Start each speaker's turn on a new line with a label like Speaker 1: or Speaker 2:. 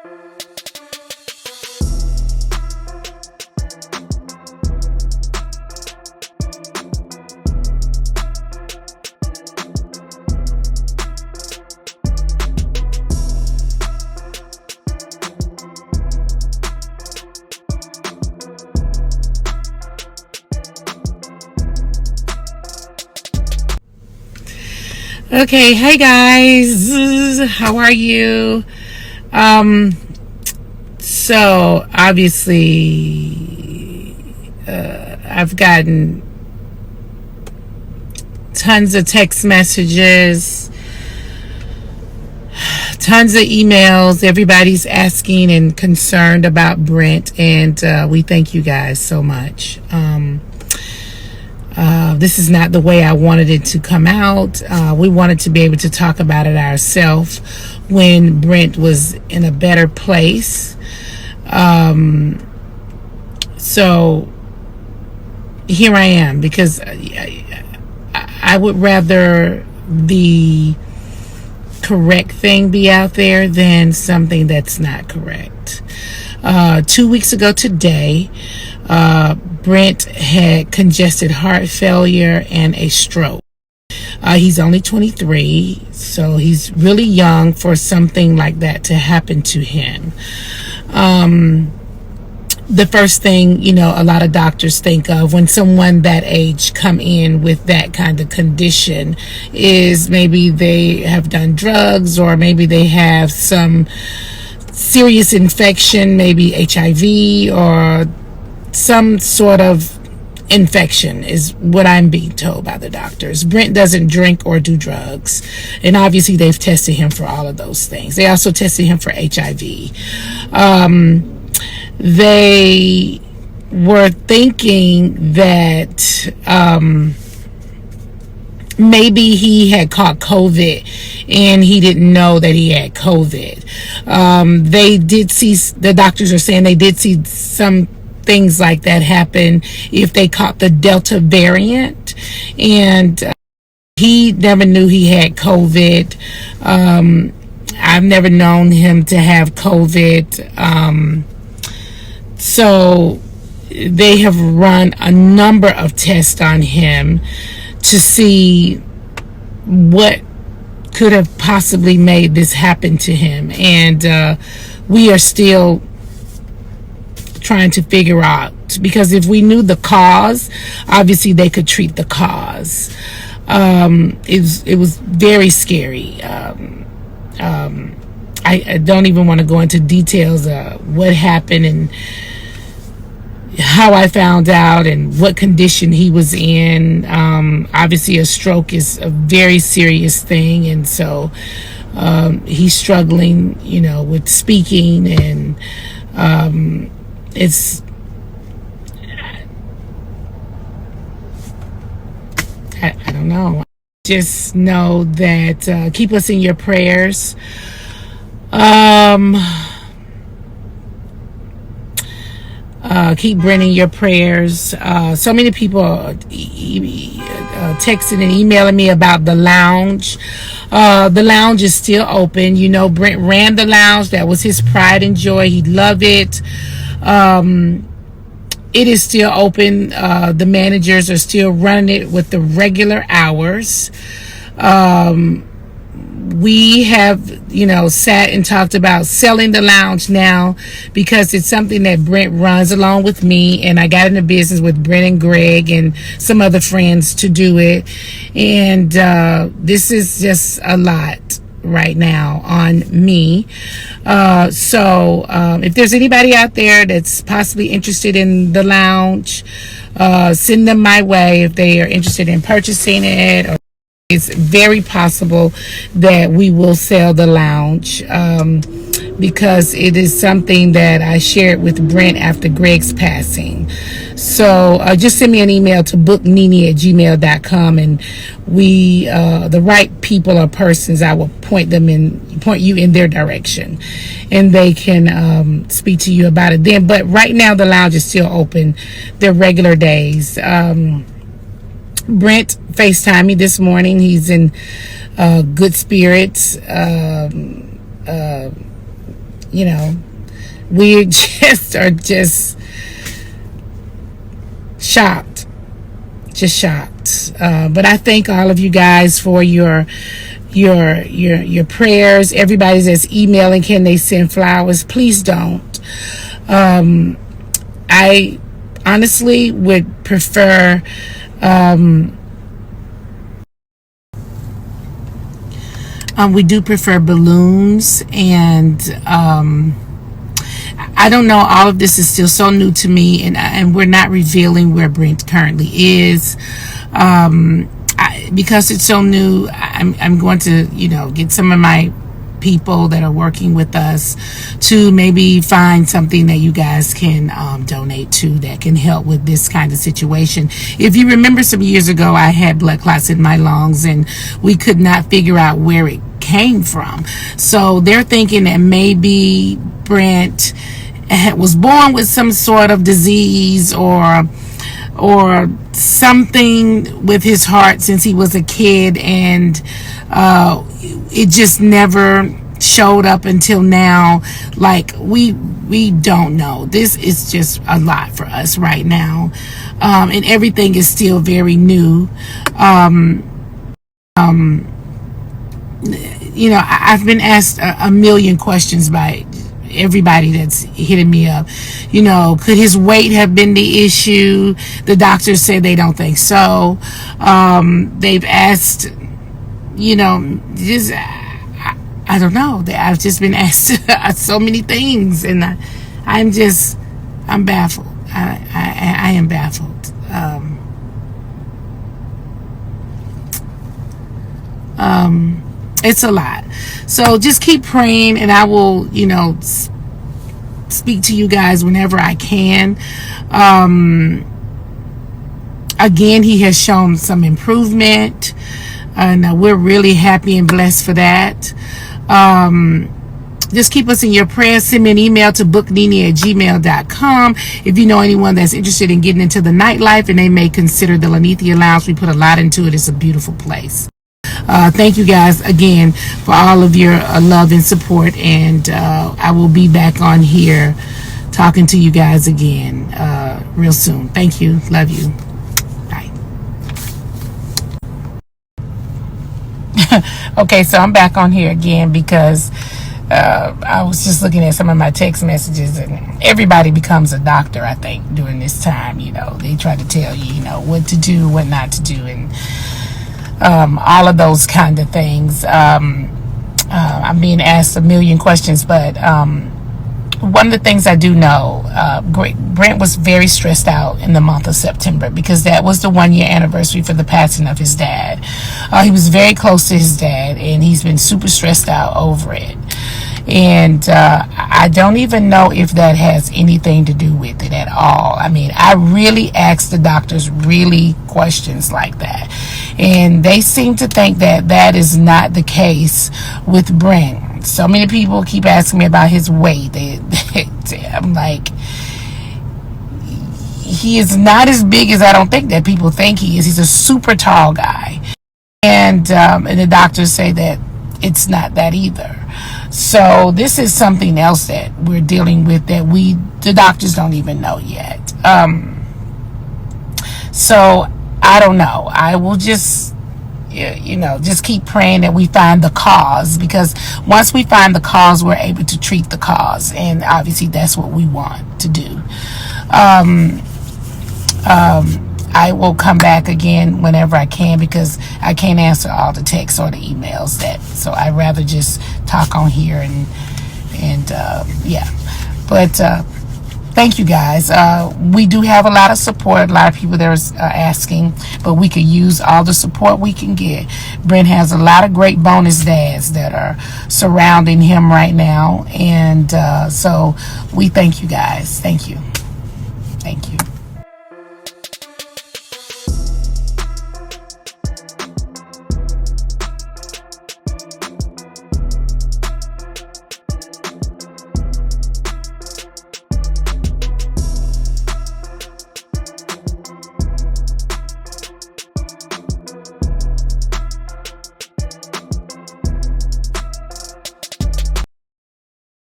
Speaker 1: Okay, hey guys, how are you? So obviously, I've gotten tons of text messages, tons of emails. Everybody's asking and concerned about Brentt, and we thank you guys so much. This is not the way I wanted it to come out. We wanted to be able to talk about it ourselves when Brentt was in a better place. So here I am, because I would rather the correct thing be out there than something that's not correct. 2 weeks ago today, Brentt had congested heart failure and a stroke. He's only 23, so he's really young for something like that to happen to him. The first thing, a lot of doctors think of when someone that age come in with that kind of condition is maybe they have done drugs, or maybe they have some serious infection, maybe HIV or some sort of infection, is what I'm being told by the doctors. Brentt doesn't drink or do drugs, and obviously they've tested him for all of those things. They also tested him for HIV. They were thinking that maybe he had caught COVID and he didn't know that he had COVID. They did see, the doctors are saying they did see some things like that happen if they caught the Delta variant, and he never knew he had COVID. I've never known him to have COVID. So they have run a number of tests on him to see what could have possibly made this happen to him, and we are still trying to figure out, because if we knew the cause, obviously they could treat the cause. It was very scary. I don't even want to go into details of what happened and how I found out and what condition he was in. Obviously a stroke is a very serious thing, and so he's struggling, with speaking, and it's, I don't know. Just know that keep us in your prayers. Keep Brentt in your prayers. So many people are texting and emailing me about the lounge. The lounge is still open. Brentt ran the lounge. That was his pride and joy. He loved it. It is still open. The managers are still running it with the regular hours. We have, sat and talked about selling the lounge now, because it's something that Brentt runs along with me, and I got into business with Brentt and Greg and some other friends to do it. And this is just a lot right now on me. So if there's anybody out there that's possibly interested in the lounge, send them my way if they are interested in purchasing it. Or it's very possible that we will sell the lounge, because it is something that I shared with Brentt after Greg's passing. So just send me an email to booknene@gmail.com, and we, the right people or persons, I will point you in their direction, and they can speak to you about it then. But right now the lounge is still open their regular days. Brentt FaceTimed me this morning. He's in good spirits. you know, we just are just shocked, but I thank all of you guys for your prayers. Everybody that's emailing, can they send flowers? Please don't. I honestly would prefer we do prefer balloons, and I don't know, all of this is still so new to me, and we're not revealing where Brentt currently is. Because it's so new, I'm going to, get some of my people that are working with us to maybe find something that you guys can donate to that can help with this kind of situation. If you remember, some years ago I had blood clots in my lungs and we could not figure out where it came from. So they're thinking that maybe Brentt was born with some sort of disease or something with his heart since he was a kid, and it just never showed up until now. Like, we don't know. This is just a lot for us right now, and everything is still very new. I've been asked a million questions by everybody that's hitting me up. Could his weight have been the issue? The doctors say they don't think so. They've asked, just I don't know. I've just been asked so many things, and I'm baffled. I am baffled. It's a lot. So just keep praying, and I will, speak to you guys whenever I can. Again, he has shown some improvement, and we're really happy and blessed for that. Just keep us in your prayers. Send me an email to booknene@gmail.com if you know anyone that's interested in getting into the nightlife and they may consider the Lanithia Lounge. We put a lot into it. It's a beautiful place. Thank you guys again for all of your love and support, and I will be back on here talking to you guys again real soon. Thank you. Love you. Bye. Okay, so I'm back on here again because I was just looking at some of my text messages, and everybody becomes a doctor, I think, during this time. They try to tell you, what to do, what not to do, and all of those kind of things. I'm being asked a million questions, but one of the things I do know, Brentt was very stressed out in the month of September because that was the 1-year anniversary for the passing of his dad. He was very close to his dad, and he's been super stressed out over it. And I don't even know if that has anything to do with it at all. I mean, I really asked the doctors really questions like that, and they seem to think that that is not the case with Brentt. So many people keep asking me about his weight. I'm like, he is not as big as I don't think that people think he is. He's a super tall guy, and the doctors say that it's not that either. So this is something else that we're dealing with that the doctors don't even know yet. So I don't know. I will just, just keep praying that we find the cause, because once we find the cause, we're able to treat the cause, and obviously that's what we want to do. I will come back again whenever I can, because I can't answer all the texts or the emails so I'd rather just talk on here and yeah. But thank you guys. We do have a lot of support, a lot of people that are asking, but we could use all the support we can get. Brentt has a lot of great bonus dads that are surrounding him right now, and so we thank you guys. Thank you.